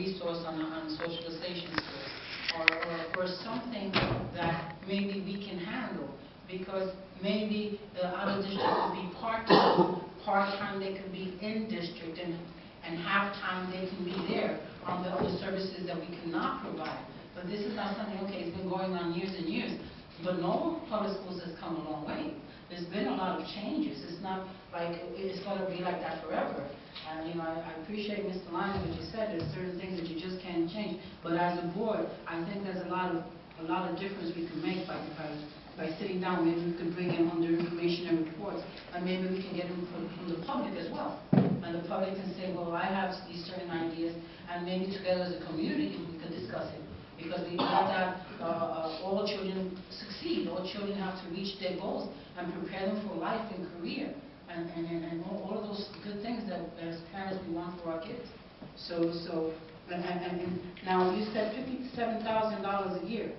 resource on socialization skills, or something that maybe we can handle, because maybe the out of district could be part-time they could be in district, and half-time they can be there on the other services that we cannot provide. But this is not something, okay, it's been going on years and years, but Norwalk Public Schools has come a long way. There's been a lot of changes. It's not like it's going to be like that forever. And you know, I appreciate Mr. Lyons what you said. There's certain things that you just can't change. But as a board, I think there's a lot of difference we can make by sitting down. Maybe we could bring in under information and reports, and maybe we can get input from the public as well. And the public can say, well, I have these certain ideas, and maybe together as a community we could discuss it. Because we know that all children succeed. All children have to reach their goals and prepare them for life and career, and all of those good things that as parents we want for our kids. And now you said $57,000 a year,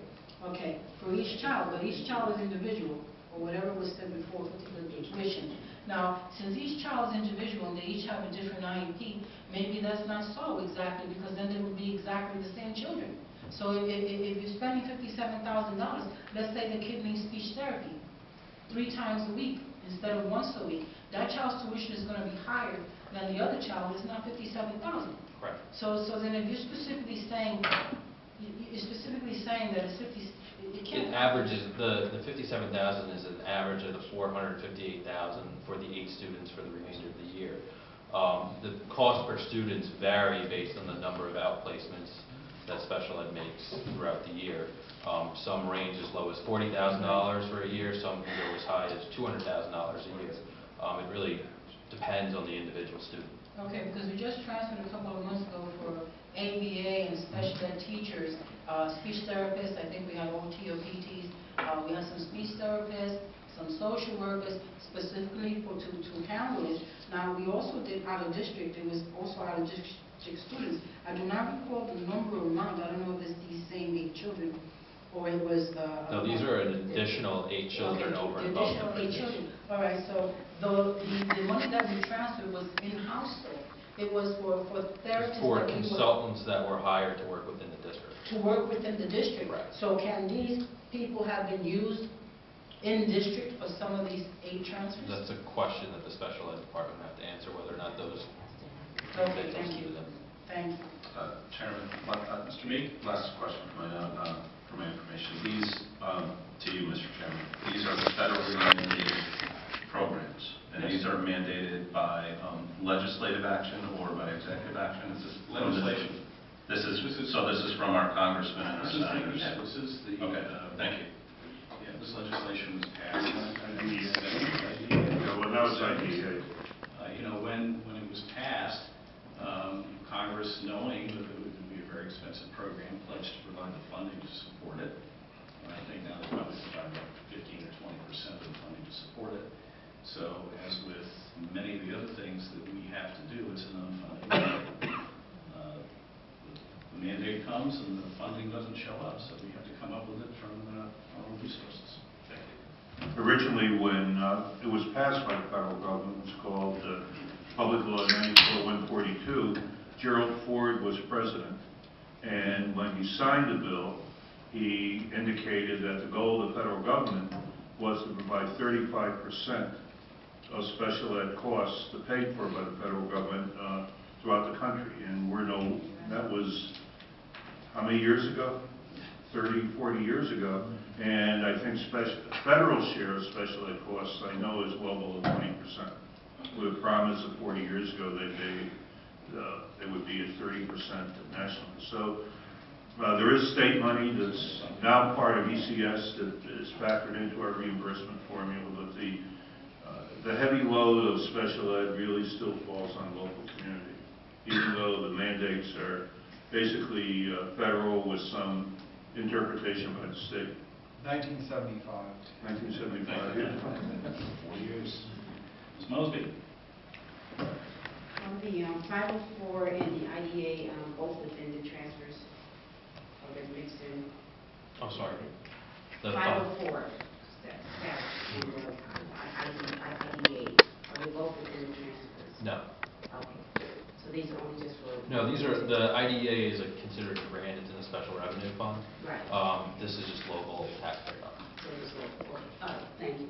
okay, for each child, but each child is individual, or whatever was said before for the tuition. Now, since each child is individual and they each have a different IEP, maybe that's not so exactly, because then they would be exactly the same children. So if you're spending $57,000, let's say the kid needs speech therapy 3 times a week instead of once a week, that child's tuition is going to be higher than the other child. It's not $57,000. Correct. So then if you're specifically saying that it's 50, it can't. It averages the 57,000 is an average of the 458,000 for the 8 students for the remainder of the year. The cost per students vary based on the number of outplacements that special ed makes throughout the year. Some range as low as $40,000 for a year, some can go as high as $200,000 a year. It really depends on the individual student. Okay, because we just transferred a couple of months ago for ABA and special ed teachers, speech therapists. I think we had OT or PTs. We had some speech therapists, some social workers, specifically to handle it. Now, we also did out of district. It was also out of district students. I do not recall the number or amount. I don't know if it's these same 8 children, or it was... no, these are an additional 8 children over and above. Additional 8 children. All right, so the money that we transferred was in-house, though. It was for therapists... For consultants that were hired to work within the district. To work within the district. Right. So can these people have been used in district for some of these 8 transfers? That's a question that the special ed department have to answer, whether or not those... Okay, thank you. Thank you. Chairman, Mr. Meek, last question for my information. These, to you, Mr. Chairman, these are federally mandated programs, and these are mandated by legislative action or by executive action. Is this legislation? This is from our congressmen and our senators. Yeah, this is the. Okay, thank you. Yeah, this legislation was passed. Well, that was IDEA. You know, when it was passed, Congress, knowing that it would be a very expensive program, pledged to provide the funding to support it. And I think now they're probably providing about 15 or 20% of the funding to support it. So, as with many of the other things that we have to do, it's an unfunded mandate. The mandate comes and the funding doesn't show up, so we have to come up with it from our own resources. Thank you. Originally, when it was passed by the federal government, it was called Public Law 94-142. Gerald Ford was president, and when he signed the bill, he indicated that the goal of the federal government was to provide 35% of special ed costs paid for by the federal government throughout the country. And that was how many years ago? 30, 40 years ago. And I think federal share of special ed costs, I know, is well below 20%. With a promise of 40 years ago that they would be at 30% nationally. So there is state money that's now part of ECS that is factored into our reimbursement formula, but the heavy load of special ed really still falls on local community, even though the mandates are basically federal with some interpretation by the state. 1975. 1975, yeah. 4 years. Ms. Mosby. The 504 and the IDA, both within the transfers, or they're mixed in? I'm sorry. The 504, staff, IDA, are they both within the transfers? No. Okay. So these are only just for... No, these are, the the IDEA is considered a grant, it's in a special revenue fund. Right. This is just local taxpayer dollars. So it's local. All right, thank you.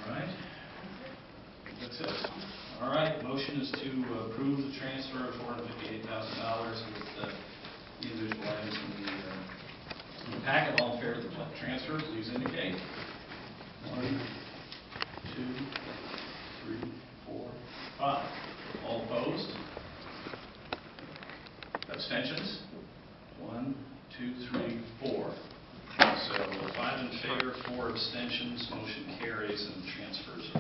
All right. That's it. All right, motion is to approve the transfer of $458,000 with the individual items in the packet. All in favor of the transfer, please indicate. 1, 2, 3, 4, 5. All opposed? Abstentions? 1, 2, 3, 4. So 5 in favor, 4 abstentions, motion carries, and transfers